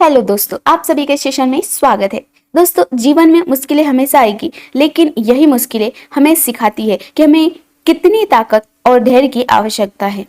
Hello दोस्तों, आप सभी के सेशन में स्वागत है। दोस्तों, जीवन में मुश्किलें हमेशा आएगी, लेकिन यही मुश्किलें हमें सिखाती है कि हमें कितनी ताकत और धैर्य की आवश्यकता है।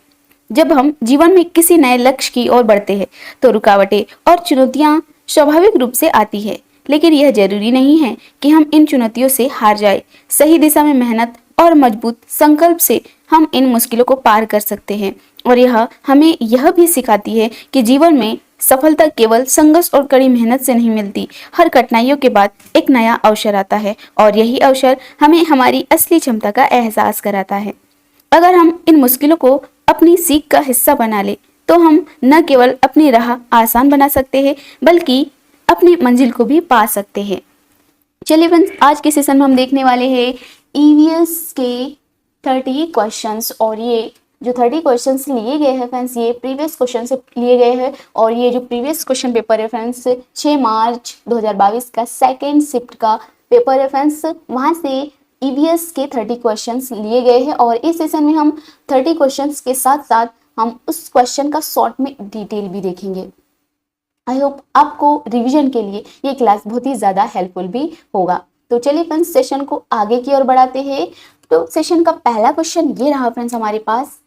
जब हम जीवन में किसी नए लक्ष्य की ओर बढ़ते हैं, तो रुकावटें और चुनौतियां स्वाभाविक रूप से आती है, लेकिन यह जरूरी नहीं है कि हम इन चुनौतियों से हार जाए। सही दिशा में मेहनत और मजबूत संकल्प से हम इन मुश्किलों को पार कर सकते हैं। और यह हमें यह भी सिखाती है कि जीवन में सफलता केवल संघर्ष और कड़ी मेहनत से नहीं मिलती। हर कठिनाइयों के बाद एक नया अवसर आता है, और यही अवसर हमें हमारी असली क्षमता का एहसास कराता है। अगर हम इन मुश्किलों को अपनी सीख का हिस्सा बना ले, तो हम न केवल अपनी राह आसान बना सकते हैं, बल्कि अपनी मंजिल को भी पा सकते हैं। चलिए फ्रेंड्स, आज के सेशन में हम देखने वाले हैं ईवीएस के 30 क्वेश्चंस। और ये जो 30 क्वेश्चंस लिए गए हैं फ्रेंड्स, ये प्रीवियस क्वेश्चन से लिए गए हैं। और ये जो प्रीवियस क्वेश्चन पेपर है फ्रेंड्स, 6 मार्च 2022 का सेकेंड शिफ्ट का पेपर है फ्रेंड्स, वहाँ से ईवीएस के 30 क्वेश्चंस लिए गए हैं। और इस सेशन में हम 30 क्वेश्चंस के साथ साथ हम उस क्वेश्चन का शॉर्ट में डिटेल भी देखेंगे। आई होप आपको रिवीजन के लिए ये क्लास बहुत ही ज़्यादा हेल्पफुल भी होगा। तो चलिए फ्रेंड्स, सेशन को आगे की ओर बढ़ाते हैं। तो सेशन का पहला क्वेश्चन ये रहा फ्रेंड्स हमारे पास।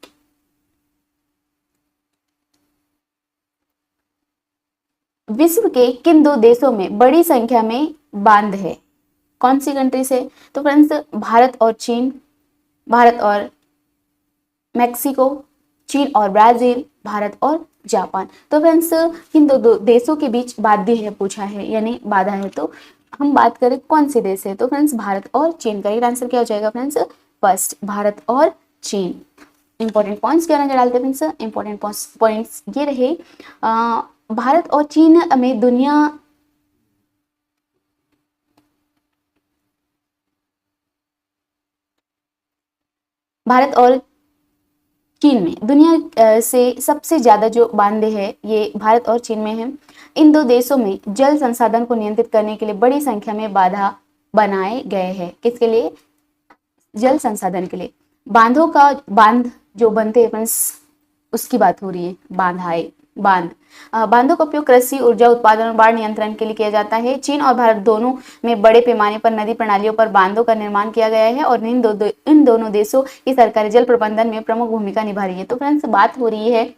विश्व के किन दो देशों में बड़ी संख्या में बांध है? कौन सी कंट्री से? तो फ्रेंड्स, भारत और चीन, भारत और मैक्सिको, चीन और ब्राजील, भारत और जापान। तो फ्रेंड्स, इन दो देशों के बीच बाध्य है पूछा है, यानी बाधा है। तो हम बात करें कौन से देश है, तो फ्रेंड्स भारत और चीन का आंसर क्या हो जाएगा फ्रेंड्स? फर्स्ट, भारत और चीन। इंपॉर्टेंट पॉइंट्स क्या नजर डालते हैं फ्रेंड्स? इंपॉर्टेंट पॉइंट्स ये रहे, भारत और चीन में भारत और चीन में दुनिया से सबसे ज्यादा जो बांधे हैं ये भारत और चीन में है। इन दो देशों में जल संसाधन को नियंत्रित करने के लिए बड़ी संख्या में बाधा बनाए गए हैं। किसके लिए? जल संसाधन के लिए। बांध जो बनते हैं फ्रेंड्स, उसकी बात हो रही है। बांधों का उपयोग कृषि, ऊर्जा उत्पादन और बाढ़ नियंत्रण के लिए किया जाता है। चीन और भारत दोनों में बड़े पैमाने पर नदी प्रणालियों पर बांधों का निर्माण किया गया है, और इन दोनों देशों की सरकारें जल प्रबंधन में प्रमुख भूमिका निभा रही है। तो फ्रेंड्स, बात हो रही है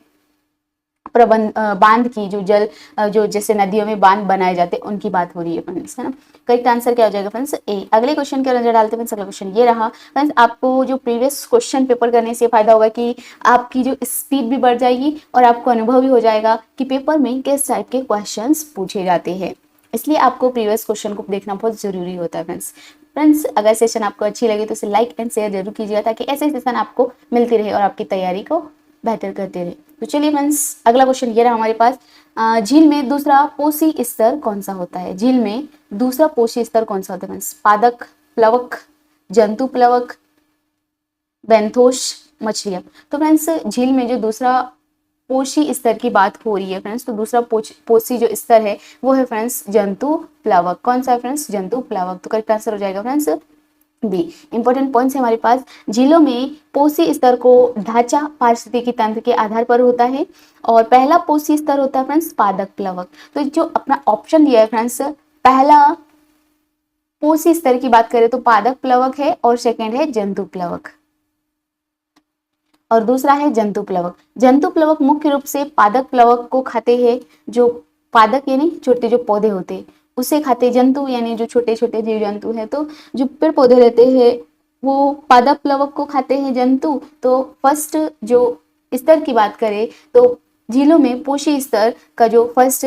बांध की, जो जैसे नदियों में बांध बनाए जाते हैं उनकी बात हो रही है फ्रेंड्स, है ना। करेक्ट आंसर क्या हो जाएगा फ्रेंड्स? ए। अगले क्वेश्चन के नजर डालते हैं फ्रेंड्स। अगला क्वेश्चन ये रहा फ्रेंड्स, आपको जो प्रीवियस क्वेश्चन पेपर करने से फायदा होगा कि आपकी जो स्पीड भी बढ़ जाएगी, और आपको अनुभव भी हो जाएगा कि पेपर में किस टाइप के क्वेश्चन पूछे जाते हैं। इसलिए आपको प्रीवियस क्वेश्चन को देखना बहुत जरूरी होता है फ्रेंड्स। अगर सेशन आपको अच्छी लगे तो इसे लाइक एंड शेयर जरूर कीजिएगा, ताकि ऐसे सेशन आपको मिलती रहे और आपकी तैयारी को बेहतर करते रहे। तो चलिए फ्रेंड्स, अगला क्वेश्चन ये रहा हमारे पास। झील में दूसरा पोषी स्तर कौन सा होता है? झील में दूसरा पोषी स्तर कौन सा होता है फ्रेंड्स? पादप प्लवक, जंतु प्लवक, बेंथोस, मछलियां। तो फ्रेंड्स, झील में जो दूसरा पोषी स्तर की बात हो रही है फ्रेंड्स, तो दूसरा पोषी जो स्तर है वो है फ्रेंड्स जंतु प्लवक। कौन सा है फ्रेंड्स? जंतु प्लवक। तो करेक्ट आंसर हो जाएगा फ्रेंड्स बी। इंपॉर्टेंट पॉइंट्स है हमारे पास। झीलों में पोषी स्तर को ढांचा पारिस्थितिकी तंत्र के आधार पर होता है, और पहला पोषी स्तर होता है फ्रेंड्स पादप प्लवक। तो जो अपना ऑप्शन दिया है फ्रेंड्स, पहला पोषी स्तर की बात करें तो पादप प्लवक है, और सेकेंड है जंतु प्लवक, और दूसरा है जंतु प्लवक। जंतु प्लवक मुख्य रूप से पादप प्लवक को खाते हैं। जो पादप यानी छोटे जो पौधे होते हैं उसे खाते। जंतु यानी जो छोटे छोटे जीव जंतु है, तो जो पेड़ पौधे रहते हैं वो पादप प्लवक को खाते हैं जंतु। तो फर्स्ट जो स्तर की बात करें तो झीलों में पोषी स्तर का जो फर्स्ट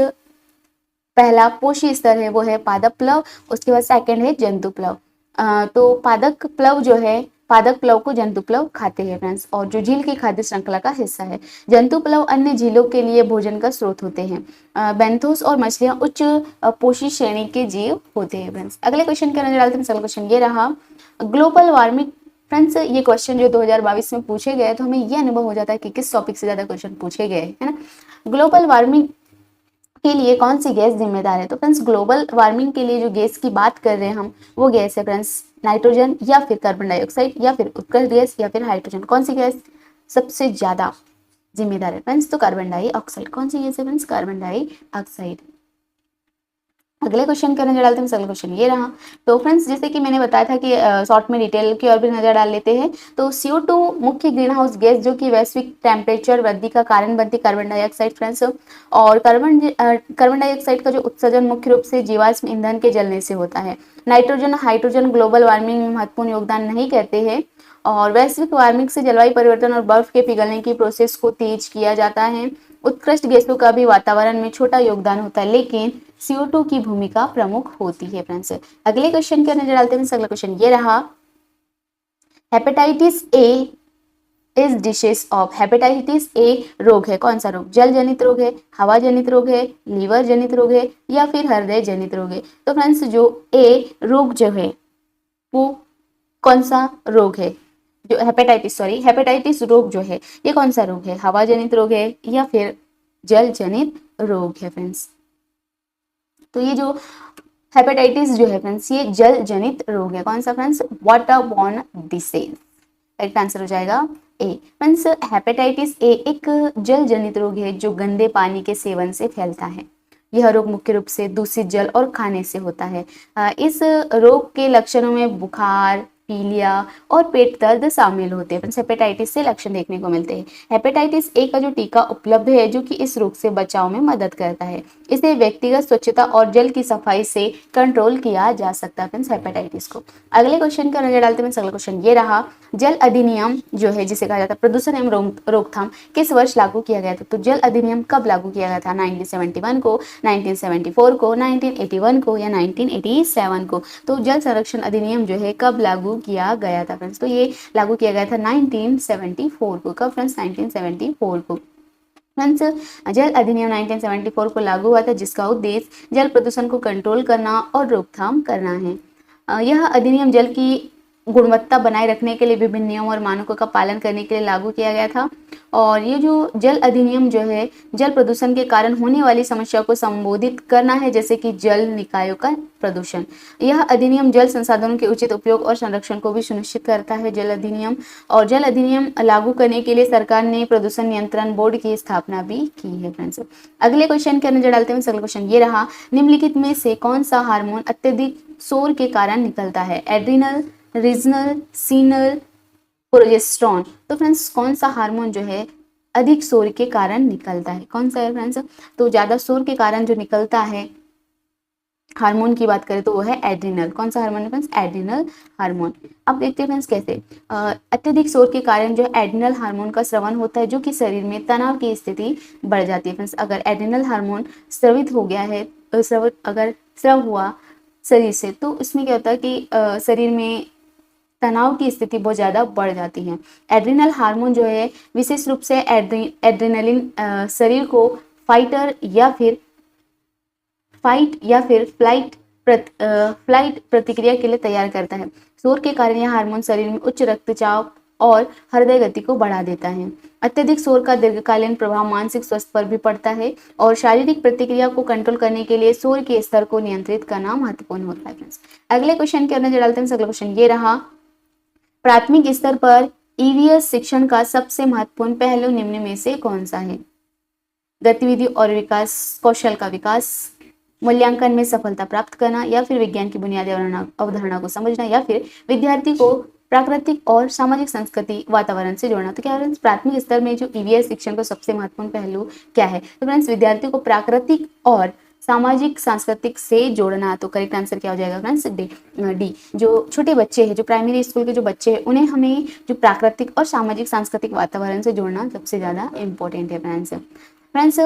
पहला पोषी स्तर है वो है पादप प्लव, उसके बाद सेकंड है जंतु प्लव। तो पादप प्लव जो है, पादप प्लव को जंतु प्लव खाते हैं फ्रेंड्स, और जो झील की खाद्य श्रृंखला का हिस्सा है। जंतु प्लव अन्य झीलों के लिए भोजन का स्रोत होते हैं। बेंथोस और मछलियां उच्च पोषी श्रेणी के जीव होते हैं फ्रेंड्स। अगले क्वेश्चन के नजर डालते हैं। अगला क्वेश्चन ये रहा, ग्लोबल वार्मिंग। फ्रेंड्स, ये क्वेश्चन जो 2022 में पूछे गए, तो हमें ये अनुभव हो जाता है कि किस टॉपिक से ज्यादा क्वेश्चन पूछे गए, है ना। ग्लोबल वार्मिंग के लिए कौन सी गैस जिम्मेदार है? तो फ्रेंड्स, ग्लोबल वार्मिंग के लिए जो गैस की बात कर रहे हैं हम, वो गैस है फ्रेंड्स नाइट्रोजन, या फिर कार्बन डाइऑक्साइड, या फिर उत्कर्ष गैस, या फिर हाइड्रोजन। कौन सी गैस सबसे ज्यादा जिम्मेदार है फ्रेंड्स? तो कार्बन डाइऑक्साइड। कौन सी गैस है फ्रेंड्स? Carbon dioxide. अगले क्वेश्चन की नजर डालते हैं। अगला क्वेश्चन ये रहा। तो फ्रेंड्स, जैसे कि मैंने बताया था कि शॉर्ट में डिटेल की ओर भी नजर डाल लेते हैं। तो CO2 मुख्य ग्रीन हाउस गैस जो कि वैश्विक टेम्परेचर वृद्धि का कारण बनती है, कार्बन डाइऑक्साइड फ्रेंड्स। और कार्बन डाइऑक्साइड का जो उत्सर्जन मुख्य रूप से जीवाश्म ईंधन के जलने से होता है। नाइट्रोजन हाइड्रोजन ग्लोबल वार्मिंग में महत्वपूर्ण योगदान नहीं करते हैं। और वैश्विक वार्मिंग से जलवायु परिवर्तन और बर्फ के पिघलने की प्रोसेस को तेज किया जाता है। उत्कृष्ट गैसों का भी वातावरण में छोटा योगदान होता है, लेकिन CO2 की भूमिका प्रमुख होती है फ्रेंड्स। अगले क्वेश्चन की नजर डालते हैं। अगला क्वेश्चन ये रहा। Hepatitis A is dishes of. Hepatitis A रोग है, कौन सा रोग? जल जनित रोग है, हवा जनित रोग है, लीवर जनित रोग है, या फिर हृदय जनित रोग है? तो फ्रेंड्स, जो ए रोग जो है वो कौन सा रोग है? जो हेपेटाइटिस रोग जो है ये कौन सा रोग है? हवा जनित रोग है या फिर जल जनित रोग है फ्रेंड्स? तो ये जो हेपेटाइटिस जो है फ्रेंड्स, ये जल जनित रोग है। कौन सा friends? Water borne disease. Correct answer हो जाएगा ए। फ्रेंड्स, हेपेटाइटिस ए एक जल जनित रोग है जो गंदे पानी के सेवन से फैलता है। यह रोग मुख्य रूप से दूषित जल और खाने से होता है। इस रोग के लक्षणों में बुखार, पीलिया और पेट दर्द शामिल होते हैं। हेपेटाइटिस से लक्षण देखने को मिलते हैं। हेपेटाइटिस ए का जो टीका उपलब्ध है जो कि इस रोग से बचाव में मदद करता है। इसे व्यक्तिगत स्वच्छता और जल की सफाई से कंट्रोल किया जा सकता है फ्रेंड्स हेपेटाइटिस को। अगले क्वेश्चन का नजर डालते हैं। अगला क्वेश्चन ये रहा। जल अधिनियम जो है जिसे कहा जाता है प्रदूषण एवं रोकथाम किस वर्ष लागू किया गया था? तो जल अधिनियम कब लागू किया गया था? 1971 को, 1974 को, 1981 को या 1987 को? तो जल संरक्षण अधिनियम जो है कब लागू किया गया था फ्रेंड्स? तो ये लागू किया गया था 1974 को। कब फ्रेंड्स? 1974 को। फ्रेंड्स, जल अधिनियम 1974 को लागू हुआ था जिसका उद्देश्य जल प्रदूषण को कंट्रोल करना और रोकथाम करना है। यह अधिनियम जल की गुणवत्ता बनाए रखने के लिए विभिन्न नियमों और मानकों का पालन करने के लिए लागू किया गया था। और ये जो जल अधिनियम जो है जल प्रदूषण के कारण होने वाली समस्या को संबोधित करना है, जैसे कि जल निकायों का प्रदूषण। यह अधिनियम जल संसाधनों के उचित उपयोग और संरक्षण को भी सुनिश्चित करता है जल अधिनियम। और जल अधिनियम लागू करने के लिए सरकार ने प्रदूषण नियंत्रण बोर्ड की स्थापना भी की है फ्रेंड्स। अगले क्वेश्चन के नजर डालते हैं। अगला क्वेश्चन ये रहा। निम्नलिखित में से कौन सा हार्मोन अत्यधिक शोर के कारण निकलता है? एड्रिनल, रीजनल, सीनल, प्रोजेस्टेरोन? तो फ्रेंड्स, कौन सा हार्मोन जो है अधिक शोर के कारण निकलता है? कौन सा है फ्रेंड्स? तो ज्यादा शोर के कारण जो निकलता है हार्मोन की बात करें तो वो है एड्रिनल। कौन सा हार्मोन है फ्रेंड्स? Adrenal hormone. अब देखते हैं फ्रेंड्स कैसे। अत्यधिक शोर के कारण जो एड्रिनल हार्मोन का स्रवण होता है जो कि शरीर में तनाव की स्थिति बढ़ जाती है फ्रेंड्स। अगर एड्रिनल हार्मोन स्रवित हो गया है, अगर स्रव हुआ शरीर से, तो इसमें क्या होता है कि शरीर में तनाव की स्थिति बहुत ज़्यादा बढ़ जाती है। एड्रिनल हार्मोन जो है विशेष रूप से एड्रेनलिन शरीर को फाइट या फिर फ्लाइट प्रतिक्रिया के लिए तैयार करता है। शोर के कारण यह हार्मोन शरीर में उच्च रक्तचाप और हृदय गति को बढ़ा देता है। अत्यधिक शोर का दीर्घकालीन प्रभाव मानसिक स्वास्थ्य पर भी पड़ता है और शारीरिक प्रतिक्रिया को कंट्रोल करने के लिए शोर के स्तर को नियंत्रित करना महत्वपूर्ण होता है फ्रेंड्स। अगले क्वेश्चन के अंदर डालते हैं। अगला क्वेश्चन ये रहा। प्राथमिक स्तर पर EVS शिक्षण का सबसे महत्वपूर्ण पहलू निम्न में से कौन सा है? गतिविधि और विकास, कौशल का विकास, मूल्यांकन में सफलता प्राप्त करना, या फिर विज्ञान की बुनियादी अवधारणा को समझना, या फिर विद्यार्थी को प्राकृतिक और सामाजिक संस्कृति वातावरण से जोड़ना। तो क्या फ्रेंड्स, प्राथमिक स्तर में जो EVS शिक्षण का सबसे महत्वपूर्ण पहलू क्या है? तो फ्रेंड्स, विद्यार्थी को प्राकृतिक और सामाजिक सांस्कृतिक से जोड़ना। तो करेक्ट आंसर क्या हो जाएगा फ्रेंड्स? डी। जो छोटे बच्चे हैं, जो प्राइमरी स्कूल के जो बच्चे हैं, उन्हें हमें जो प्राकृतिक और सामाजिक सांस्कृतिक वातावरण से जोड़ना सबसे ज़्यादा इम्पोर्टेंट है फ्रेंड्स।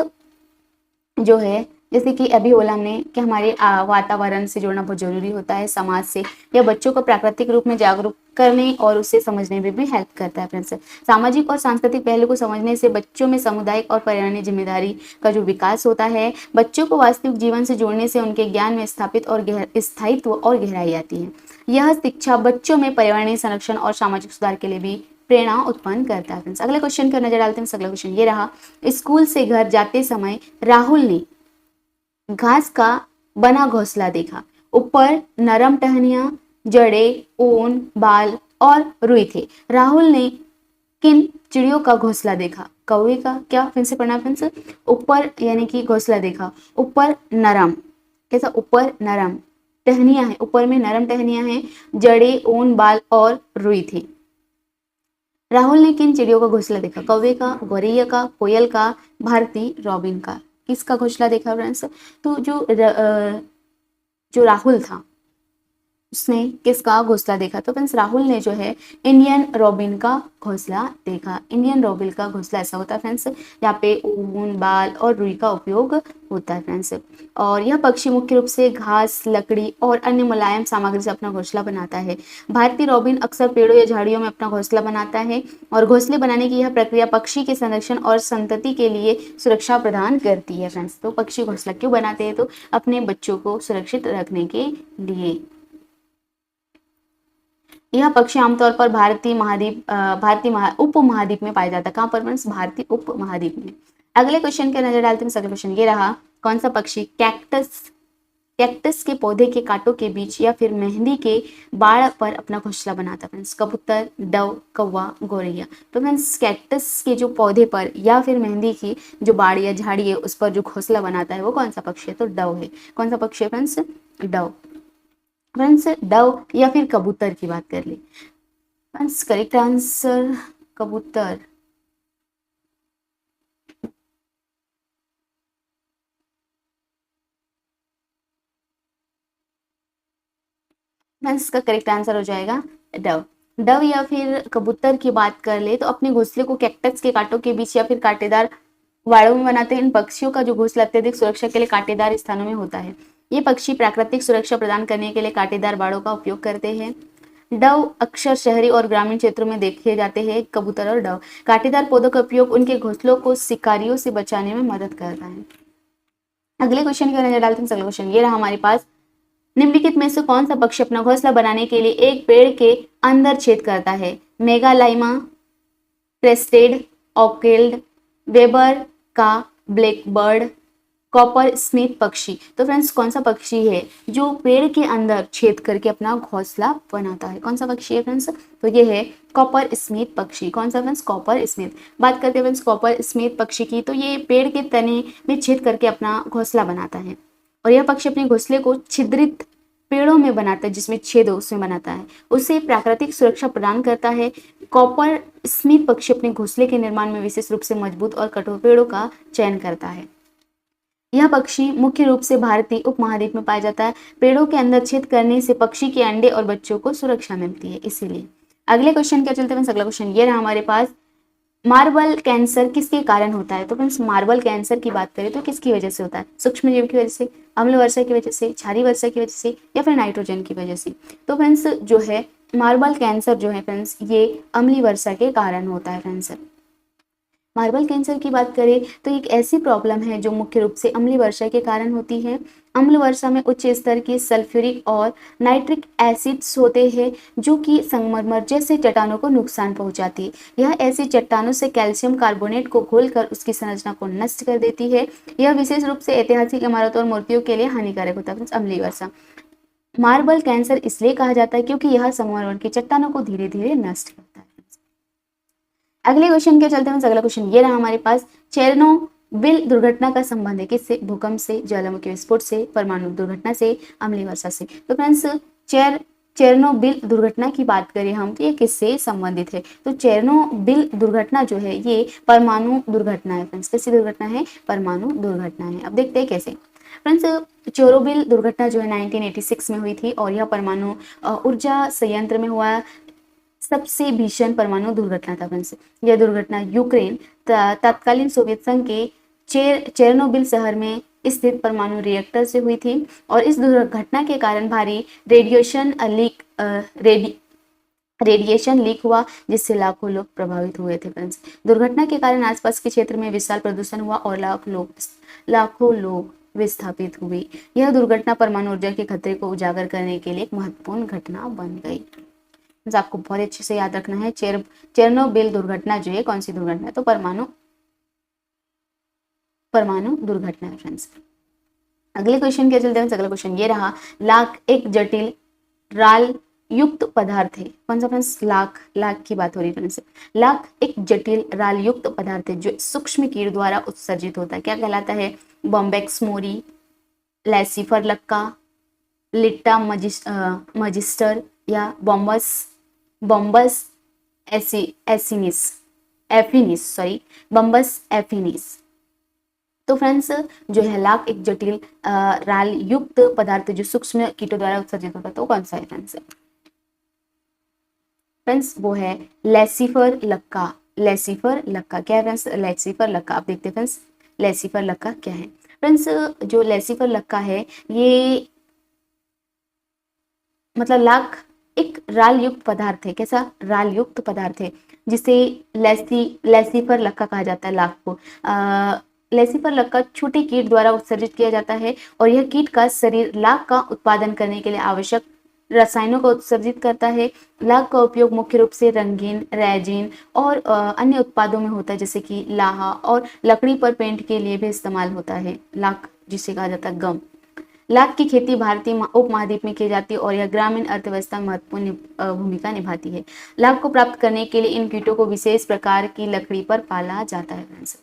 जो है जैसे कि अभी बोला हमने कि हमारे वातावरण से जोड़ना बहुत जरूरी होता है, समाज से, या बच्चों को प्राकृतिक रूप में जागरूक करने और उससे समझने में भी हेल्प करता है फ्रेंड्स। सामाजिक और सांस्कृतिक पहलू को समझने से बच्चों में सामुदायिक और पर्यावरणीय जिम्मेदारी का जो विकास होता है, बच्चों को वास्तविक जीवन से जोड़ने से उनके ज्ञान में स्थायित्व और गहराई आती है। यह शिक्षा बच्चों में पर्यावरणीय संरक्षण और सामाजिक सुधार के लिए भी प्रेरणा उत्पन्न करता है फ्रेंड्स। अगले क्वेश्चन पर नजर डालते हैं। अगला क्वेश्चन ये रहा। स्कूल से घर जाते समय राहुल ने घास का बना घोंसला देखा। ऊपर नरम टहनियां, जड़ें, ऊन, बाल और रुई थे। राहुल ने किन चिड़ियों का घोंसला देखा? कौवे का। क्या? फिर से पढ़ना फ्रेंड्स। ऊपर यानी कि घोंसला देखा, ऊपर नरम कैसा, ऊपर नरम टहनियां हैं, ऊपर में नरम टहनियां हैं, जड़े, ऊन, बाल और रुई थी। राहुल ने किन चिड़ियों का घोंसला देखा? कौवे का, गौरैया का, कोयल का, भारती रॉबिन का। किसका घोंसला देखा फ्रेंड्स? तो जो राहुल था उसने किसका घोंसला देखा? तो फ्रेंड्स राहुल ने जो है इंडियन रॉबिन का घोंसला देखा। इंडियन रॉबिन का घोंसला ऐसा होता है फ्रेंड्स, यहाँ पे ऊन, बाल और रुई का उपयोग होता है फ्रेंड्स। और यह पक्षी मुख्य रूप से घास, लकड़ी और अन्य मुलायम सामग्री से अपना घोंसला बनाता है। भारतीय रॉबिन अक्सर पेड़ों या झाड़ियों में अपना घोंसला बनाता है और घोंसले बनाने की यह प्रक्रिया पक्षी के संरक्षण और संतति के लिए सुरक्षा प्रदान करती है फ्रेंड्स। तो पक्षी घोंसला क्यों बनाते हैं? तो अपने बच्चों को सुरक्षित रखने के लिए। यह पक्षी आमतौर पर उप महाद्वीप में पाया जाता है। कहाँ पर फ्रेंड्स? भारतीय उप महाद्वीप में। अगले क्वेश्चन के नजर डालते हैं। अगला क्वेश्चन ये रहा, कौन सा पक्षी कैक्टस के पौधे के कांटों के बीच या फिर मेहंदी के बाड़ पर अपना घोंसला बनाता है? फ्रेंड्स कबूतर, डव, कौवा, गौरैया। तो फ्रेंड्स कैक्टस के जो पौधे पर या फिर मेहंदी की जो बाड़ या झाड़ी है उस पर जो घोंसला बनाता है वो कौन सा पक्षी है? तो डव है। कौन सा पक्षी है फ्रेंड्स? डव। फ्रेंड्स डव या फिर कबूतर की बात कर ले। फ्रेंड्स करेक्ट आंसर कबूतर। फ्रेंड्स का करेक्ट आंसर हो जाएगा डव। डव या फिर कबूतर की बात कर ले तो अपने घोंसले को कैक्टस के कांटों के बीच या फिर कांटेदार वाड़ों में बनाते हैं। इन पक्षियों का जो घोंसला अत्यधिक सुरक्षा के लिए कांटेदार स्थानों में होता है। ये पक्षी प्राकृतिक सुरक्षा प्रदान करने के लिए कांटेदार बाड़ों का उपयोग करते हैं। डव अक्सर शहरी और ग्रामीण क्षेत्रों में देखे जाते हैं। कबूतर और डव कांटेदार पौधों का उपयोग उनके घोंसलों को शिकारियों से बचाने में मदद करता है। अगले क्वेश्चन की नजर डालते हैं। अगला क्वेश्चन ये रहा हमारे पास, निम्नलिखित में से कौन सा पक्षी अपना घोंसला बनाने के लिए एक पेड़ के अंदर छेद करता है? मेगालाइमा, क्रेस्टेड ऑर्किड, वेबर का ब्लैकबर्ड, कॉपर स्मिथ पक्षी। तो फ्रेंड्स कौन सा पक्षी है जो पेड़ के अंदर छेद करके अपना घोंसला बनाता है? कौन सा पक्षी है फ्रेंड्स? तो ये है कॉपर स्मिथ पक्षी। कौन सा फ्रेंड्स? Copper Smith. बात करते हैं फ्रेंड्स कॉपर स्मिथ पक्षी की, तो ये पेड़ के तने में छेद करके अपना घोंसला बनाता है और यह पक्षी अपने घोंसले को छिद्रित पेड़ों में बनाता है, जिसमें छेद हो उसमें बनाता है, उसे प्राकृतिक सुरक्षा प्रदान करता है। कॉपर स्मिथ पक्षी अपने घोंसले के निर्माण में विशेष रूप से मजबूत और कठोर पेड़ों का चयन करता है। यह पक्षी मुख्य रूप से भारतीय उपमहाद्वीप में पाया जाता है। पेड़ों के अंदर छेद करने से पक्षी के अंडे और बच्चों को सुरक्षा मिलती है, इसीलिए। अगले क्वेश्चन क्या चलते हैं? अगला क्वेश्चन ये रहा हमारे पास, मार्बल कैंसर किसके कारण होता है? तो फ्रेंड्स मार्बल कैंसर की बात करें तो किसकी वजह से होता है? सूक्ष्म जीव की वजह से, अम्ल वर्षा की वजह से, क्षारीय वर्षा की वजह से या फिर नाइट्रोजन की वजह से? तो फ्रेंड्स जो है मार्बल कैंसर जो है फ्रेंड्स ये अम्लीय वर्षा के कारण होता है फ्रेंड्स। मार्बल कैंसर की बात करें तो एक ऐसी प्रॉब्लम है जो मुख्य रूप से अम्लीय वर्षा के कारण होती है। अम्ल वर्षा में उच्च स्तर की सल्फ्यूरिक और नाइट्रिक एसिड्स होते हैं जो कि संगमरमर जैसे चट्टानों को नुकसान पहुंचाती है। यह ऐसी चट्टानों से कैल्शियम कार्बोनेट को घोलकर उसकी संरचना को नष्ट कर देती है। यह विशेष रूप से ऐतिहासिक इमारतों और मूर्तियों के लिए हानिकारक होता है। अम्लीय वर्षा मार्बल कैंसर इसलिए कहा जाता है क्योंकि यह संगमरमर की चट्टानों को धीरे धीरे नष्ट करता है। अगले क्वेश्चन के चलते हैं। अगला क्वेश्चन ये रहा हमारे पास, चेरनोबिल दुर्घटना का संबंध है किससे? भूकंप से, ज्वालामुखी विस्फोट से, परमाणु दुर्घटना से, अम्लीय वर्षा से? तो फ्रेंड्स चेरनोबिल दुर्घटना की बात करें हम तो ये किससे संबंधित है? तो चेरनोबिल दुर्घटना जो है ये परमाणु दुर्घटना है फ्रेंड्स। कैसी दुर्घटना है? परमाणु दुर्घटना है। अब देखते हैं कैसे। फ्रेंड्स चेरनोबिल दुर्घटना जो है 1986 में हुई थी और यह परमाणु ऊर्जा संयंत्र में हुआ सबसे भीषण परमाणु दुर्घटना था फ्रेंड्स। यह दुर्घटना यूक्रेन तत्कालीन सोवियत संघ के चेरनोबिल शहर में स्थित परमाणु रिएक्टर से हुई थी और इस दुर्घटना के कारण भारी रेडिएशन लीक हुआ जिससे लाखों लोग प्रभावित हुए थे फ्रेंड्स। दुर्घटना के कारण आसपास के क्षेत्र में विशाल प्रदूषण हुआ और लाखों लोग विस्थापित हुए। यह दुर्घटना परमाणु ऊर्जा के खतरे को उजागर करने के लिए एक महत्वपूर्ण घटना बन गई। आपको बहुत अच्छे से याद रखना है चेरनोबिल दुर्घटना जो है कौन सी दुर्घटना है? तो परमाणु दुर्घटना है फ्रेंड्स। अगले क्वेश्चन क्या चलते हैं? अगला क्वेश्चन ये रहा, लाख एक जटिल राल युक्त पदार्थ है। कौन सा फ्रेंड्स? लाख की बात हो रही है फ्रेंड्स। लाख एक जटिल राल युक्त पदार्थ है जो सूक्ष्म कीट द्वारा उत्सर्जित होता है। क्या कहलाता है? बॉम्बेक्स मोरी, लैसिफर लक्का, लिट्टा मजिस्टर या बॉम्बस बॉम्बस एफिनिस सॉरी बम्बस एफिनिस। तो फ्रेंड्स जो है लाख एक जटिल राल युक्त पदार्थ जो सूक्ष्म कीटों द्वारा उत्सर्जित होता है, तो कौन सा है फ्रेंड्स? फ्रेंड्स वो है लैसिफर लक्का। लैसिफर लक्का क्या है फ्रेंड्स? लैसिफर लक्का। आप देखते हैं फ्रेंड्स लैसिफर लक्का क्या है। फ्रेंड्स जो लैसिफर लक्का है ये मतलब लाख एक राल युक्त पदार्थ है। कैसा? राल युक्त पदार्थ है जिसे लैसिफर लक्का कहा जाता है। लाख को लैसिफर लक्का छोटे कीट द्वारा उत्सर्जित किया जाता है और यह कीट का शरीर लाख का उत्पादन करने के लिए आवश्यक रसायनों को उत्सर्जित करता है। लाख का उपयोग मुख्य रूप से रंगीन, रेजिन और अन्य उत्पादों में होता है, जैसे कि लाहा, और लकड़ी पर पेंट के लिए भी इस्तेमाल होता है। लाख जिसे कहा जाता है गम। लाख की खेती भारतीय उपमहाद्वीप में की जाती है और यह ग्रामीण अर्थव्यवस्था में महत्वपूर्ण भूमिका निभाती है। लाख को प्राप्त करने के लिए इन कीटों को विशेष प्रकार की लकड़ी पर पाला जाता है फ्रेंड्स।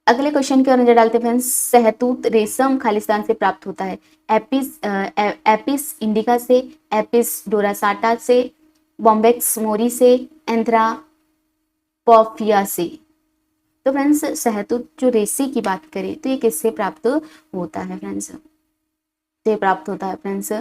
अगले क्वेश्चन की ओर नजर डालते हैं फ्रेंड्स। शहतूत रेशम खालिस्तान से प्राप्त होता है। एपिस इंडिका से, एपिस डोरासाटा से, बॉम्बेक्स मोरी से, एंथ्रापोफिया से। तो फ्रेंड्स शहतूत जो रेशे की बात करें तो ये किससे प्राप्त होता है फ्रेंड्स? से प्राप्त होता है फ्रेंड्स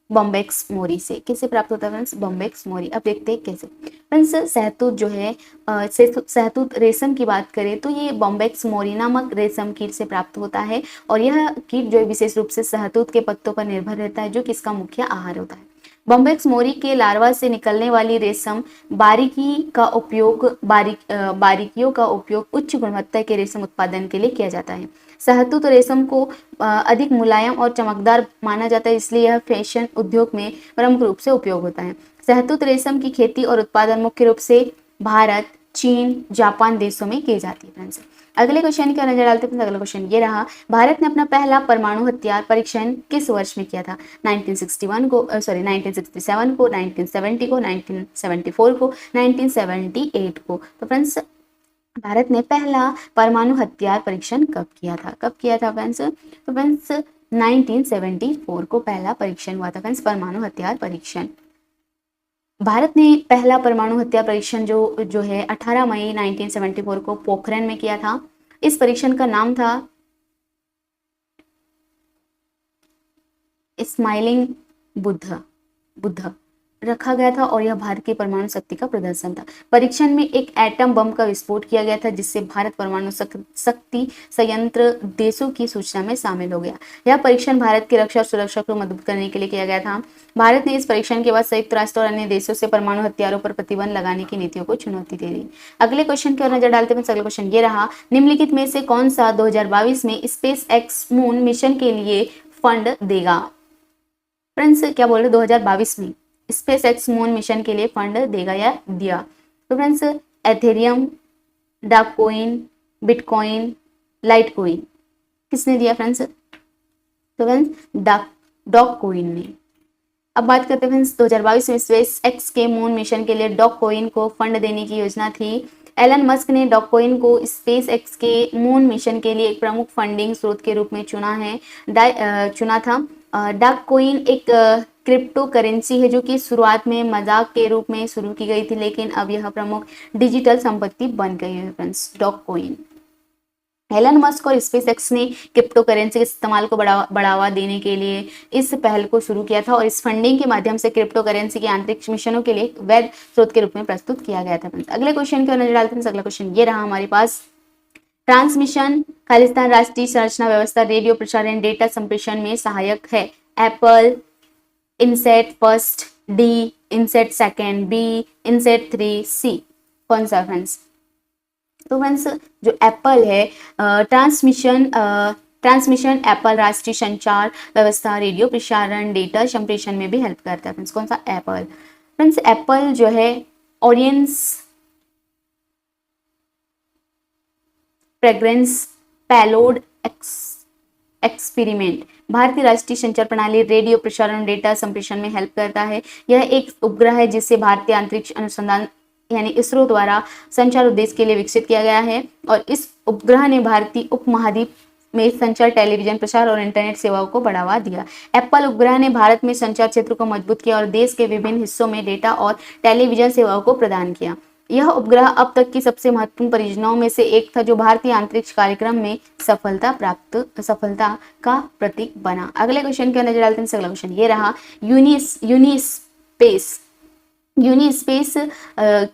बॉम्बेक्स मोरी से। किससे प्राप्त होता है फ्रेंड्स? बॉम्बेक्स मोरी। अब देखते हैं कैसे। फ्रेंड्स शहतूत जो है शहतूत रेशम की बात करें तो ये बॉम्बेक्स मोरी नामक रेशम कीट से प्राप्त होता है और यह कीट जो है विशेष रूप से शहतूत के पत्तों पर निर्भर रहता है, जो कि इसका मुख्य आहार होता है। बॉम्बेक्स मोरी के लार्वा से निकलने वाली रेशम बारीकियों का उपयोग उच्च गुणवत्ता के रेशम उत्पादन के लिए किया जाता है। शहतूत रेशम को अधिक मुलायम और चमकदार माना जाता है, इसलिए यह फैशन उद्योग में प्रमुख रूप से उपयोग होता है। शहतूत रेशम की खेती और उत्पादन मुख्य रूप से भारत, चीन, जापान देशों में की जाती है फ्रेंड्स। अगले क्वेश्चन की नजर डालते हैं। अगला क्वेश्चन ये रहा, भारत ने अपना पहला परमाणु हथियार परीक्षण किस वर्ष में किया था? 1967 को, 1970 को, 1974 को, 1978 को। तो फ्रेंड्स भारत ने पहला परमाणु हथियार परीक्षण कब किया था? कब किया था फ्रेंड्स? तो फ्रेंड्स 1974 को पहला परीक्षण हुआ था फ्रेंड्स, परमाणु हथियार परीक्षण। भारत ने पहला परमाणु हथियार परीक्षण जो है 18 मई 1974 को पोखरण में किया था। इस परीक्षण का नाम था स्माइलिंग बुद्ध रखा गया था और यह भारत की परमाणु शक्ति का प्रदर्शन था। परीक्षण में एक एटम बम का विस्फोट किया गया था जिससे भारत परमाणु शक्ति संयंत्र देशों की सूचना में शामिल हो गया। यह परीक्षण भारत की रक्षा और सुरक्षा को मजबूत करने के लिए किया गया था। भारत ने इस परीक्षण के बाद संयुक्त राष्ट्र और अन्य देशों से परमाणु हथियारों पर प्रतिबंध लगाने की नीतियों को चुनौती दे दी। अगले क्वेश्चन की ओर नजर डालते हैं। अगला क्वेश्चन ये रहा, निम्नलिखित में से कौन सा 2022 में स्पेस एक्स मून मिशन के लिए फंड देगा? फ्रेंड्स क्या बोल रहे 2022 में स्पेस एक्स मून मिशन के लिए फंड देगा या दिया? तो फ्रेंड्स एथेरियम, डाककॉइन, बिटकॉइन, लाइटकॉइन। किसने दिया फ्रेंड्स? तो फ्रेंड्स डॉककॉइन ने। अब बात करते हैं फ्रेंड्स 2022 में स्पेस एक्स के मून मिशन के लिए डॉककॉइन को फंड देने की योजना थी। एलन मस्क ने डॉककॉइन को स्पेस एक्स के मून मिशन के लिए एक प्रमुख फंडिंग स्रोत के रूप में चुना था। डॉककॉइन एक क्रिप्टो करेंसी है जो कि शुरुआत में मजाक के रूप में शुरू की गई थी, लेकिन अब यह प्रमुख डिजिटल संपत्ति बन गई है फ्रेंड्स डॉककॉइन। एलन मस्क और स्पेस एक्स ने क्रिप्टो करेंसी के इस्तेमाल को बढ़ावा देने के लिए इस पहल को शुरू किया था और इस फंडिंग के माध्यम से क्रिप्टो करेंसी के आंतरिक मिशनों के लिए वैध स्रोत के रूप में प्रस्तुत किया गया था फ्रेंड्स। अगले क्वेश्चन की ओर नजर डालते हैं। अगला क्वेश्चन ये रहा हमारे पास, ट्रांसमिशन खालिस्तान राष्ट्रीय संरचना व्यवस्था रेडियो प्रसारण डेटा संप्रेषण में सहायक है। APPLE, INSAT first, D, INSAT second, B, INSAT 3, C. कौन सा फ्रेंड्स? तो फ्रेंड्स जो एप्पल है ट्रांसमिशन एप्पल राष्ट्रीय संचार व्यवस्था रेडियो प्रसारण डेटा संप्रेषण में भी हेल्प करता है फ्रेंड्स। कौन सा? एप्पल। फ्रेंड्स एप्पल जो है ऑडियंस फ्रेग्रेंस पेलोड एक्सपेरिमेंट भारतीय राष्ट्रीय संचार प्रणाली रेडियो प्रसारण डेटा संप्रेषण में हेल्प करता है। यह एक उपग्रह है जिसे भारतीय अंतरिक्ष अनुसंधान यानी इसरो द्वारा संचार उद्देश्य के लिए विकसित किया गया है और इस उपग्रह ने भारतीय उपमहाद्वीप में संचार, टेलीविजन प्रसार और इंटरनेट सेवाओं को बढ़ावा दिया। एप्पल उपग्रह ने भारत में संचार क्षेत्र को मजबूत किया और देश के विभिन्न हिस्सों में डेटा और टेलीविजन सेवाओं को प्रदान किया। यह उपग्रह अब तक की सबसे महत्वपूर्ण परियोजनाओं में से एक था, जो भारतीय अंतरिक्ष कार्यक्रम में सफलता का प्रतीक बना। अगले क्वेश्चन की नजर डालते हैं। अगला क्वेश्चन ये रहा, यूनिस्पेस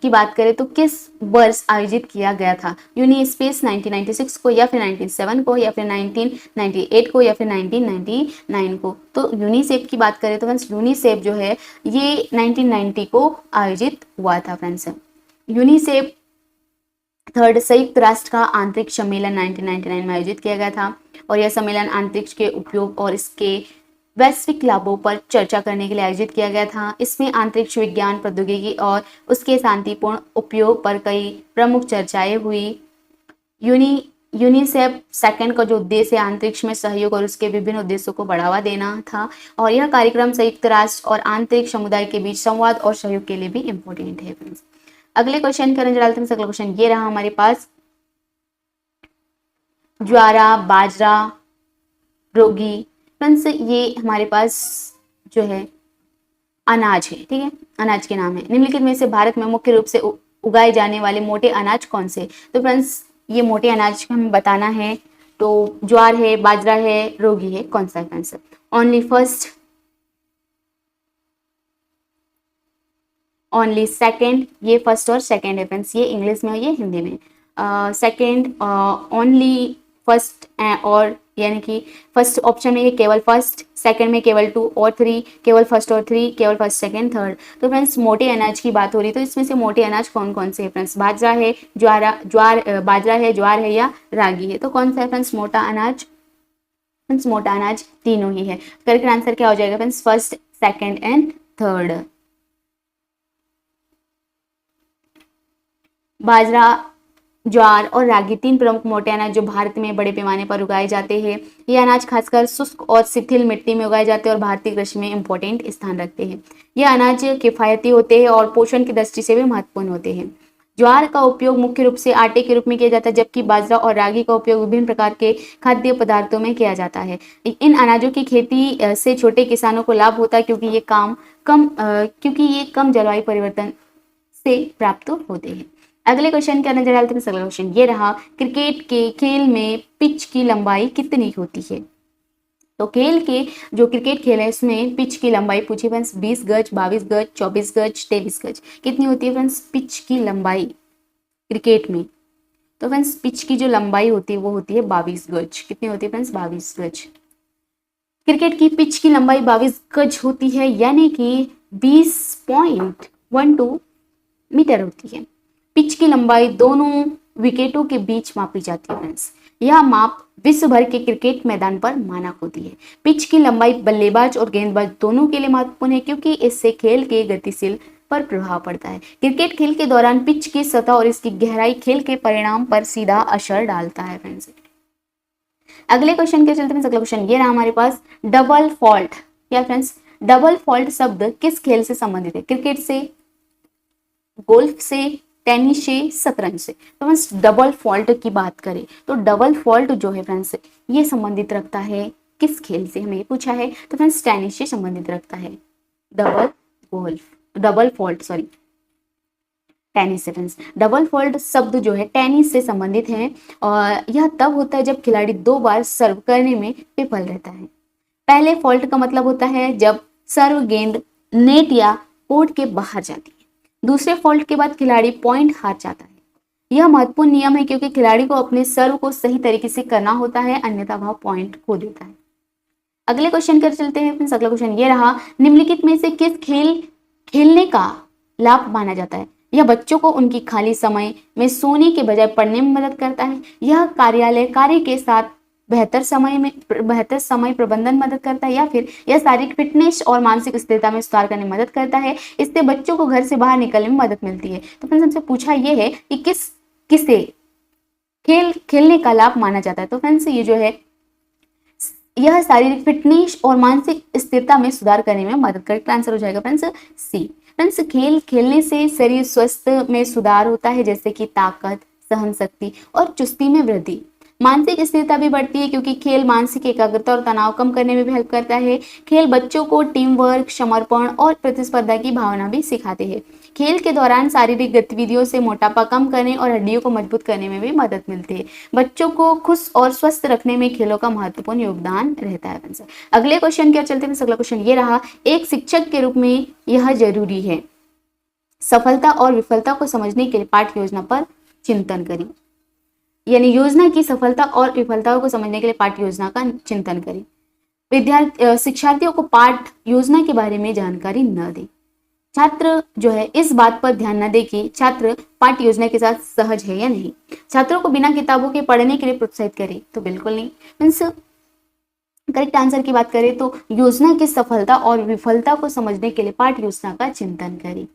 की बात करें तो किस वर्ष आयोजित किया गया था? यूनिस्पेस 1996 को, या फिर 1997 को, या फिर 1998 को, या फिर 1999 को? तो यूनिसेफ की बात करें तो फ्रेंड्स यूनिसेफ जो है ये 1990 को आयोजित हुआ था फ्रेंड्स। यूनिसेफ थर्ड संयुक्त राष्ट्र का अंतरिक्ष सम्मेलन 1999 में आयोजित किया गया था और यह सम्मेलन अंतरिक्ष के उपयोग और इसके वैश्विक लाभों पर चर्चा करने के लिए आयोजित किया गया था। इसमें अंतरिक्ष विज्ञान, प्रौद्योगिकी और उसके शांतिपूर्ण उपयोग पर कई प्रमुख चर्चाएं हुई। यूनिसेफ सेकंड का जो उद्देश्य है अंतरिक्ष में सहयोग और उसके विभिन्न उद्देश्यों को बढ़ावा देना था और यह कार्यक्रम संयुक्त राष्ट्र और अंतरिक्ष समुदाय के बीच संवाद और सहयोग के लिए भी इम्पोर्टेंट है फ्रेंड्स। अगले क्वेश्चन का नजर डालते हैं। अगला क्वेश्चन ये रहा हमारे पास, ज्वारा, बाजरा, रोगी फ्रेंड्स ये हमारे पास जो है अनाज है, ठीक है, अनाज के नाम है। निम्नलिखित में से भारत में मुख्य रूप से उगाए जाने वाले मोटे अनाज कौन से? तो फ्रेंड्स ये मोटे अनाज हमें बताना है, तो ज्वार है, बाजरा है, रोगी है, कौन सा आंसर? ओनली सेकंड, ये फर्स्ट और सेकंड है फ्रेंड्स, ये इंग्लिश में और ये हिंदी में। सेकंड, ओनली, फर्स्ट और यानी कि फर्स्ट ऑप्शन में ये केवल फर्स्ट, सेकंड में केवल 2 और 3, केवल फर्स्ट और 3, केवल फर्स्ट, सेकंड, थर्ड। तो फ्रेंड्स मोटे अनाज की बात हो रही, तो इसमें से मोटे अनाज कौन कौन से है फ्रेंड्स? बाजरा है, बाजरा है, ज्वार है या रागी है? तो कौन सा है फ्रेंड्स मोटा अनाज? फ्रेंड्स मोटा अनाज तीनों ही है। करेक्ट आंसर क्या हो जाएगा friends? First, second and third. बाजरा, ज्वार और रागी तीन प्रमुख मोटे अनाज जो भारत में बड़े पैमाने पर उगाए जाते हैं। ये अनाज खासकर शुष्क और शिथिल मिट्टी में उगाए जाते हैं और भारतीय कृषि में इम्पोर्टेंट स्थान रखते हैं। ये अनाज किफायती होते हैं और पोषण की दृष्टि से भी महत्वपूर्ण होते हैं। ज्वार का उपयोग मुख्य रूप से आटे के रूप में किया जाता है, जबकि बाजरा और रागी का उपयोग विभिन्न प्रकार के खाद्य पदार्थों में किया जाता है। इन अनाजों की खेती से छोटे किसानों को लाभ होता है क्योंकि ये कम जलवायु परिवर्तन से प्राप्त होते हैं। अगले क्वेश्चन क्या नजर डालते हैं? अगला क्वेश्चन ये रहा, क्रिकेट के खेल में पिच की लंबाई कितनी होती है? तो क्रिकेट खेल है इसमें पिच की लंबाई पूछी फ्रेंड्स, 20 गज, 22 गज, 24 गज, 23 गज। कितनी होती है फ्रेंड्स पिच की लंबाई क्रिकेट में? तो फ्रेंड्स पिच की जो लंबाई होती है वो होती है 22 गज। कितनी होती है फ्रेंड्स? 22 गज। क्रिकेट की पिच की लंबाई 22 गज होती है, यानी कि 20.12 मीटर होती है। पिच की लंबाई दोनों विकेटों के बीच मापी जाती है फ्रेंड्स। यह माप विश्व भर के क्रिकेट मैदान पर मानक होती है। पिच की लंबाई बल्लेबाज और गेंदबाज दोनों के लिए महत्वपूर्ण है क्योंकि इससे खेल के गतिशील पर प्रभाव पड़ता है। क्रिकेट खेल के दौरान पिच की सतह और इसकी गहराई खेल के परिणाम पर सीधा असर डालता है फ्रेंड्स। अगले क्वेश्चन के चलते हैं। अगला क्वेश्चन ये रहा हमारे पास, डबल फॉल्ट। क्या फ्रेंड्स डबल फॉल्ट शब्द किस खेल से संबंधित है? क्रिकेट से, गोल्फ से, टेनिस से, शतरंज से? तो फ्रेंड्स डबल फॉल्ट की बात करें तो डबल फॉल्ट जो है फ्रेंड्स ये संबंधित रखता है किस खेल से? हमें पूछा है, तो फ्रेंड्स टेनिस से संबंधित रखता है। डबल फॉल्ट टेनिस से फ्रेंड्स। डबल फॉल्ट शब्द जो है टेनिस से संबंधित है और यह तब होता है जब खिलाड़ी 2 बार सर्व करने में विफल रहता है। पहले फॉल्ट का मतलब होता है जब सर्व गेंद नेट या कोर्ट के बाहर जाती है। दूसरे फॉल्ट के बाद खिलाड़ी पॉइंट हार जाता है। यह महत्वपूर्ण नियम है क्योंकि खिलाड़ी को अपने सर्व को सही तरीके से करना होता है, अन्यथा वह पॉइंट खो देता है। अगले क्वेश्चन कर चलते हैं फ्रेंड्स। अगला क्वेश्चन ये रहा, निम्नलिखित में से किस खेल खेलने का लाभ माना जाता है? यह बच्चों को उनकी खाली समय में सोने के बजाय पढ़ने में मदद करता है। यह कार्यालय कार्य के साथ बेहतर समय प्रबंधन मदद करता है, या फिर यह शारीरिक फिटनेस और मानसिक स्थिरता में सुधार करने में मदद करता है। इससे बच्चों को घर से बाहर निकलने में मदद मिलती है। तो फ्रेंड्स हमसे पूछा यह है कि किसे खेलने का लाभ माना जाता है? तो फ्रेंड्स ये जो है यह शारीरिक फिटनेस और मानसिक स्थिरता में सुधार करने में मदद करता है। आंसर हो जाएगा फ्रेंड्स सी। फ्रेंड्स खेल खेलने से शरीर स्वास्थ्य में सुधार होता है, जैसे कि ताकत, सहन शक्ति और चुस्ती में वृद्धि। मानसिक स्थिरता भी बढ़ती है क्योंकि खेल मानसिक एकाग्रता और तनाव कम करने में भी हेल्प करता है। खेल बच्चों को टीम वर्क, समर्पण और प्रतिस्पर्धा की भावना भी सिखाते हैं। खेल के दौरान शारीरिक गतिविधियों से मोटापा कम करने और हड्डियों को मजबूत करने में भी मदद मिलती है। बच्चों को खुश और स्वस्थ रखने में खेलों का महत्वपूर्ण योगदान रहता है। अगले क्वेश्चन क्या चलते हैं। अगला क्वेश्चन ये रहा, एक शिक्षक के रूप में यह जरूरी है, सफलता और विफलता को समझने के लिए पाठ योजना पर चिंतन करें। यानी योजना की सफलता और विफलताओं को समझने के लिए पाठ योजना का चिंतन करें। शिक्षार्थियों को पाठ योजना के बारे में जानकारी न दें। छात्र जो है इस बात पर ध्यान न दे कि छात्र पाठ्य योजना के साथ सहज है या नहीं। छात्रों को बिना किताबों के पढ़ने के लिए प्रोत्साहित करें, तो बिल्कुल नहीं। मीन्स करेक्ट आंसर की बात करें तो योजना की सफलता और विफलता को समझने के लिए पाठ्य योजना का चिंतन करें।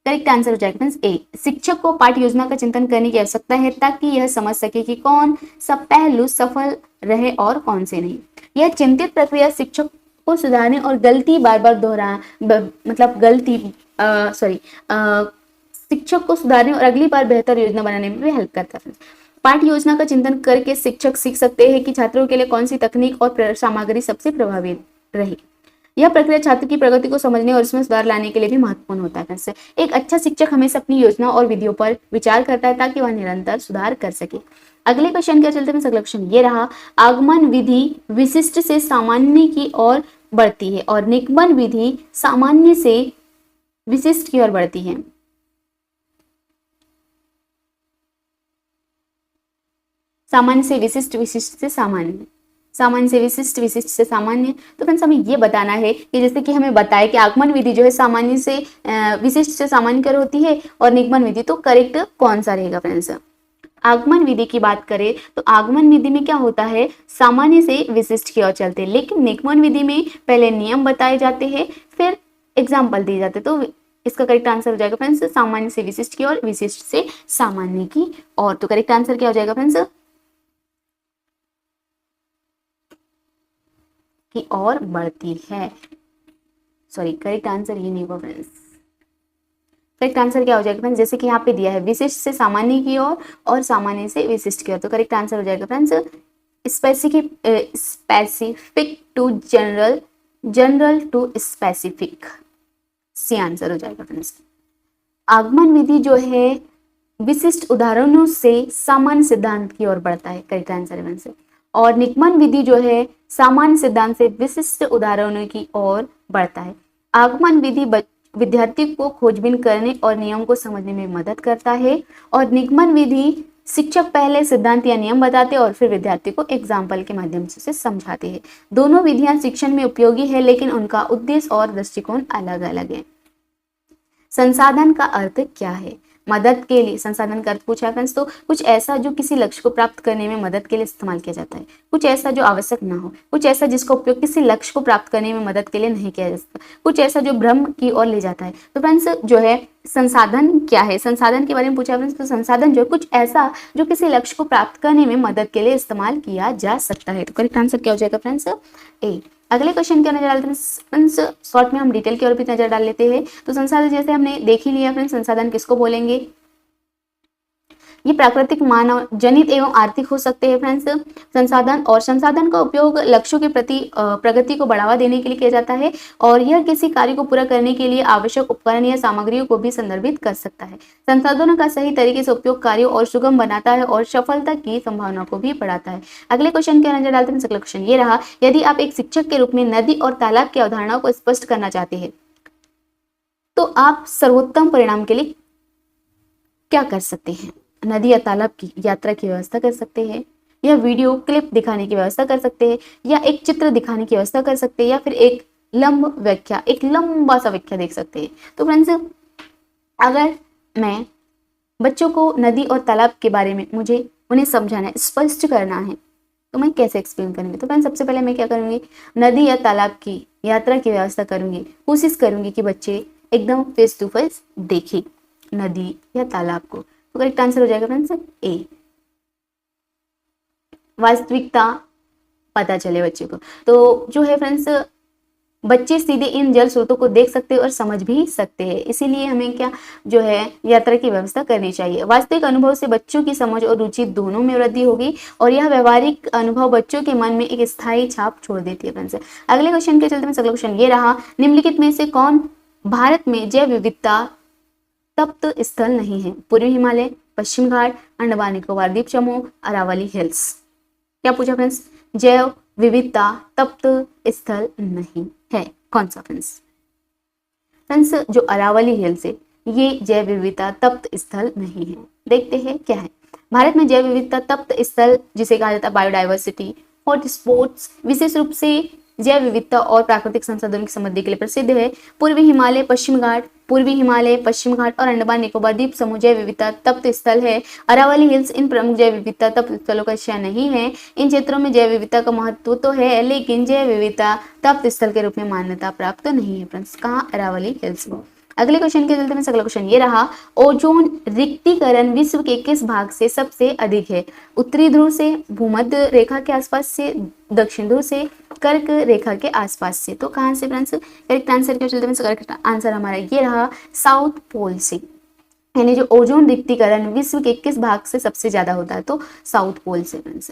करेक्ट आंसर हो जाएगा ए, शिक्षक को पाठ्य योजना का चिंतन करने की आवश्यकता है ताकि यह समझ सके कि कौन सा पहलू सफल रहे और कौन से नहीं। यह चिंतित प्रक्रिया शिक्षक को सुधारने और गलती बार बार शिक्षक को सुधारने और अगली बार बेहतर योजना बनाने में भी हेल्प करता है। पाठ्य योजना का चिंतन करके शिक्षक सीख सकते हैं कि छात्रों के लिए कौन सी तकनीक और सामग्री सबसे प्रभावी रही। यह प्रक्रिया छात्र की प्रगति को समझने और उसमें सुधार लाने के लिए भी महत्वपूर्ण होता है। एक अच्छा शिक्षक हमेशा अपनी योजना और विधियों पर विचार करता है ताकि वह निरंतर सुधार कर सके। अगले क्वेश्चन क्या चलते हैं। अगला क्वेश्चन ये रहा, आगमन विधि विशिष्ट से सामान्य की ओर बढ़ती है और निगमन विधि सामान्य से विशिष्ट की ओर बढ़ती है। सामान्य से विशिष्ट, विशिष्ट से सामान्य, सामान्य से विशिष्ट, विशिष्ट से सामान्य। तो फ्रेंड्स हमें ये बताना है कि जैसे कि हमें बताया कि आगमन विधि जो है सामान्य से विशिष्ट से सामान्य की ओर होती है और निगमन विधि, तो करेक्ट कौन सा रहेगा फ्रेंड्स। आगमन विधि की बात करें तो आगमन विधि में क्या होता है, सामान्य से विशिष्ट की ओर चलते हैं, लेकिन निगमन विधि में पहले नियम बताए जाते हैं फिर एग्जाम्पल दिए जाते हैं। तो इसका करेक्ट आंसर हो जाएगा फ्रेंड्स सामान्य से विशिष्ट की ओर, विशिष्ट से सामान्य की ओर। तो करेक्ट आंसर क्या हो जाएगा फ्रेंड्स, की ओर बढ़ती है। सॉरी, करेक्ट आंसर ये नहीं हुआ फ्रेंड्स। करेक्ट आंसर क्या हो जाएगा फ्रेंड्स, जैसे कि यहाँ पे दिया है विशिष्ट से सामान्य की ओर और सामान्य से विशिष्ट की ओर। तो करेक्ट आंसर हो जाएगा friends specific to general, general to specific, C answer हो जाएगा फ्रेंड्स। आगमन विधि जो है विशिष्ट उदाहरणों से सामान्य सिद्धांत की ओर बढ़ता है। करेक्ट आंसर है फ्रेंड्स। और निगमन विधि जो है सामान्य सिद्धांत से विशिष्ट उदाहरणों की ओर बढ़ता है। आगमन विधि विद्यार्थी को खोजबीन करने और नियम को समझने में मदद करता है और निगमन विधि शिक्षक पहले सिद्धांत या नियम बताते और फिर विद्यार्थी को एग्जाम्पल के माध्यम से समझाते हैं। दोनों विधियां शिक्षण में उपयोगी है लेकिन उनका उद्देश्य और दृष्टिकोण अलग अलग है। संसाधन का अर्थ क्या है, मदद के लिए। संसाधन का अर्थ पूछा है फ्रेंड्स, तो कुछ ऐसा जो किसी लक्ष्य को प्राप्त करने में मदद के लिए इस्तेमाल किया जाता है, कुछ ऐसा जो आवश्यक ना हो, कुछ ऐसा जिसका उपयोग किसी लक्ष्य को प्राप्त करने में मदद के लिए नहीं किया जा सकता, कुछ ऐसा जो भ्रम की ओर ले जाता है। तो फ्रेंड्स जो है संसाधन क्या है, संसाधन के बारे में पूछा फ्रेंड्स, तो संसाधन जो है कुछ ऐसा जो किसी लक्ष्य को प्राप्त करने में मदद के लिए इस्तेमाल किया जा सकता है। तो करेक्ट आंसर क्या हो जाएगा फ्रेंड्स, ए। अगले क्वेश्चन क्या नजर डालते हैं फ्रेंड्स, शॉर्ट में हम डिटेल की ओर भी नजर डाल लेते हैं। तो संसाधन जैसे हमने देख ही लिया फ्रेंड्स, संसाधन किसको बोलेंगे, ये प्राकृतिक, मानव जनित एवं आर्थिक हो सकते हैं फ्रेंड्स संसाधन। और संसाधन का उपयोग लक्ष्यों के प्रति प्रगति को बढ़ावा देने के लिए किया जाता है और यह किसी कार्य को पूरा करने के लिए आवश्यक उपकरण या सामग्रियों को भी संदर्भित कर सकता है। संसाधनों का सही तरीके से उपयोग कार्यों और सुगम बनाता है और सफलता की संभावना को भी बढ़ाता है। अगले क्वेश्चन क्या नजर डालते हैं, अगला क्वेश्चन ये रहा, यदि आप एक शिक्षक के रूप में नदी और तालाब की अवधारणाओं को स्पष्ट करना चाहते हैं तो आप सर्वोत्तम परिणाम के लिए क्या कर सकते हैं। नदी या तालाब की यात्रा की व्यवस्था कर सकते हैं, या वीडियो क्लिप दिखाने की व्यवस्था कर सकते हैं, या एक चित्र दिखाने की व्यवस्था कर सकते हैं, या फिर एक व्याख्या, एक लंबा सा व्याख्या देख सकते हैं। तो फ्रेंड्स अगर मैं बच्चों को नदी और तालाब के बारे में मुझे उन्हें समझाना है, स्पष्ट करना है, तो मैं कैसे एक्सप्लेन करूंगी। तो फ्रेंड्स सबसे पहले मैं क्या करूंगी, नदी या तालाब की यात्रा की व्यवस्था करूंगी, कोशिश करूंगी कि बच्चे एकदम फेस टू फेस देखें नदी या तालाब को। तो करेक्ट आंसर हो जाएगा फ्रेंड्स ए, वास्तविकता पता चले बच्चे को। तो जो है फ्रेंड्स बच्चे सीधे इन जल स्रोतों को देख सकते हैं और समझ भी सकते हैं। इसीलिए हमें क्या जो है यात्रा की व्यवस्था करनी चाहिए। वास्तविक अनुभव से बच्चों की समझ और रुचि दोनों में वृद्धि होगी और यह व्यवहारिक अनुभव बच्चों के मन में एक स्थायी छाप छोड़ देती है फ्रेंड्स। अगले क्वेश्चन के चलते में अगला क्वेश्चन ये रहा, निम्नलिखित में से कौन भारत में जैव विविधता तप्त स्थल नहीं है? पूर्वी हिमालय, पश्चिम घाट, अंडमान निकोबार द्वीप समूह, अरावली हिल्स। क्या पूछा फ्रेंड्स? जैव विविधता तप्त स्थल नहीं है, कौन सा फ्रेंड्स? फ्रेंड्स जो अरावली हिल्स है ये जैव विविधता तप्त स्थल नहीं है। देखते हैं क्या है। भारत में जैव विविधता तप्त स्थल जिसे कहा जाता है बायोडाइवर्सिटी हॉटस्पॉट्स विशेष रूप से जैव विविधता और प्राकृतिक संसाधनों की समृद्धि के लिए प्रसिद्ध है। पूर्वी हिमालय, पश्चिम घाट, पूर्वी हिमालय, पश्चिम घाट और अंडमान निकोबार द्वीप समूह जैव विविधता तप्त स्थल है। अरावली हिल्स इन प्रमुख जैव विविधता तप्त स्थलों का हिस्सा नहीं है। इन क्षेत्रों में जैव विविधता का महत्व तो है लेकिन जैव विविधता तप्त स्थल के रूप में मान्यता प्राप्त नहीं है फ्रेंड्स। कहाँ? अरावली हिल्स में। अगले क्वेश्चन के चलते में अगला क्वेश्चन ये रहा, ओजोन रिक्तीकरण विश्व के किस भाग से सबसे अधिक है? उत्तरी ध्रुव से, भूमध्य रेखा के आसपास से, दक्षिण ध्रुव से, कर्क रेखा के आसपास से। तो कहां से फ्रेंड्स? करेक्ट आंसर के चलते में करेक्ट आंसर हमारा ये रहा साउथ पोल से। यानी जो ओजोन रिक्तीकरण विश्व के किस भाग से सबसे ज्यादा होता है? तो साउथ पोल से फ्रेंड्स।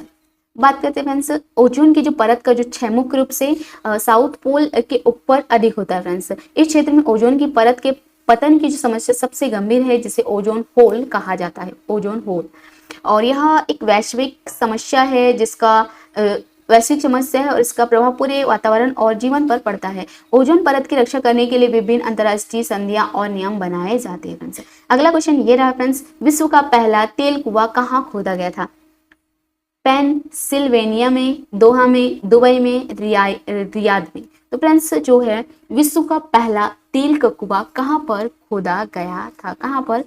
बात करते हैं फ्रेंड्स ओजोन की जो परत का जो क्षय मुख्य रूप से साउथ पोल के ऊपर अधिक होता है फ्रेंड्स। इस क्षेत्र में ओजोन की परत के पतन की जो समस्या सबसे गंभीर है जिसे ओजोन होल कहा जाता है, ओजोन होल। और यह एक वैश्विक समस्या है जिसका वैश्विक समस्या है और इसका प्रभाव पूरे वातावरण और जीवन पर पड़ता है। ओजोन परत की रक्षा करने के लिए विभिन्न अंतर्राष्ट्रीय संधियां और नियम बनाए जाते हैं फ्रेंड्स। अगला क्वेश्चन ये रहा फ्रेंड्स, विश्व का पहला तेल कुआं कहाँ खोदा गया था? पेंसिल्वेनिया में, दोहा में, दुबई में, रियाद में। तो फ्रेंड्स जो है विश्व का पहला तेल का कुआं कहाँ पर खोदा गया था? कहाँ पर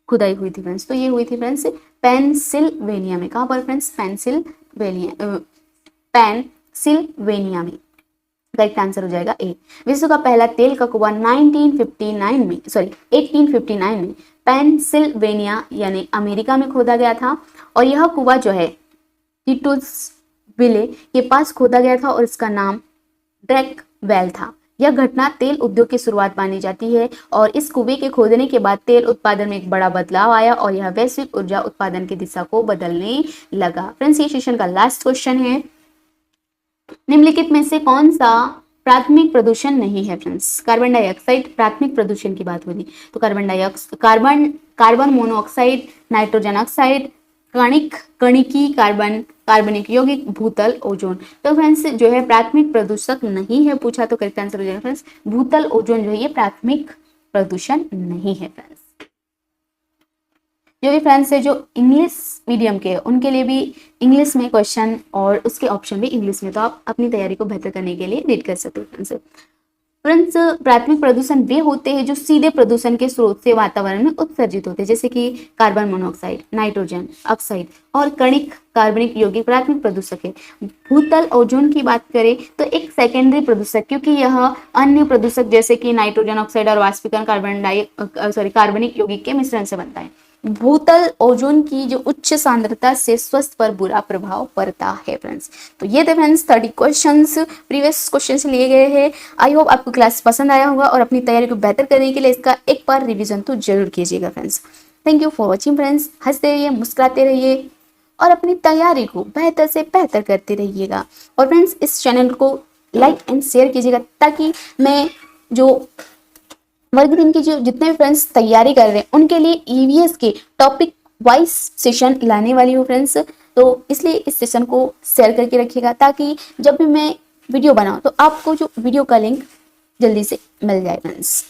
खुदाई हुई थी फ्रेंड्स? तो ये हुई थी फ्रेंड्स पेंसिल्वेनिया में। कहाँ पर फ्रेंड्स? पेंसिल्वेनिया में। करेक्ट आंसर हो जाएगा ए। विश्व का पहला तेल का कुआं 1859 में पेंसिल्वेनिया यानी अमेरिका में खोदा गया था और यह कुआं जो है टिटुस्विले के पास खोदा गया था और इसका नाम ड्रैक वेल था। यह घटना तेल उद्योग की शुरुआत मानी जाती है और इस कुएं के खोदने के बाद तेल उत्पादन में एक बड़ा बदलाव आया और यह वैश्विक ऊर्जा उत्पादन की दिशा को बदलने लगा। फ्रेंड्स ये सेशन का लास्ट क्वेश्चन है, निम्नलिखित में से कौन सा प्राथमिक प्रदूषण नहीं है? फ्रेंड्स कार्बन डाइऑक्साइड प्राथमिक प्रदूषण की बात होगी तो कार्बन मोनोऑक्साइड, नाइट्रोजन ऑक्साइड, कणिकी कार्बनिक यौगिक, भूतल ओजोन। तो फ्रेंड्स जो है प्राथमिक प्रदूषक नहीं है पूछा तो करेक्ट आंसर हो जाएगा फ्रेंड्स भूतल ओजोन जो है ये प्राथमिक प्रदूषण नहीं है फ्रेंड्स। जो भी फ्रेंड्स है जो इंग्लिश मीडियम के उनके लिए भी इंग्लिश में क्वेश्चन और उसके ऑप्शन भी इंग्लिश में, तो आप अपनी तैयारी को बेहतर करने के लिए रीड कर सकते हो फ्रेंड्स। फ्रेंड्स प्राथमिक प्रदूषण वे होते हैं जो सीधे प्रदूषण के स्रोत से वातावरण में उत्सर्जित होते हैं जैसे कि कार्बन मोनोऑक्साइड, नाइट्रोजन ऑक्साइड और कणिक कार्बनिक यौगिक प्राथमिक प्रदूषक है। भूतल ओजोन की बात करें तो एक सेकेंडरी प्रदूषक क्योंकि यह अन्य प्रदूषक जैसे कि नाइट्रोजन ऑक्साइड और वाष्पीकरण कार्बनिक यौगिक के मिश्रण से बनता है। भूतल ओजोन की जो उच्च सांद्रता से स्वास्थ्य पर बुरा प्रभाव पड़ता है फ्रेंड्स। तो ये थे फ्रेंड्स 30 क्वेश्चंस प्रीवियस क्वेश्चन से लिए गए हैं। आई होप आपको क्लास पसंद आया होगा और अपनी तैयारी को बेहतर करने के लिए इसका एक बार रिवीजन तो जरूर कीजिएगा friends. Thank you for watching friends. हंसते रहिए, मुस्कुराते रहिए और अपनी तैयारी को बेहतर से बेहतर करते रहिएगा। और फ्रेंड्स इस चैनल को लाइक एंड शेयर कीजिएगा ताकि मैं जो वर्ग दिन की जो जितने भी फ्रेंड्स तैयारी कर रहे हैं उनके लिए ईवीएस के टॉपिक वाइज सेशन लाने वाली हूँ फ्रेंड्स। तो इसलिए इस सेशन को शेयर करके रखिएगा ताकि जब भी मैं वीडियो बनाऊँ तो आपको जो वीडियो का लिंक जल्दी से मिल जाए फ्रेंड्स।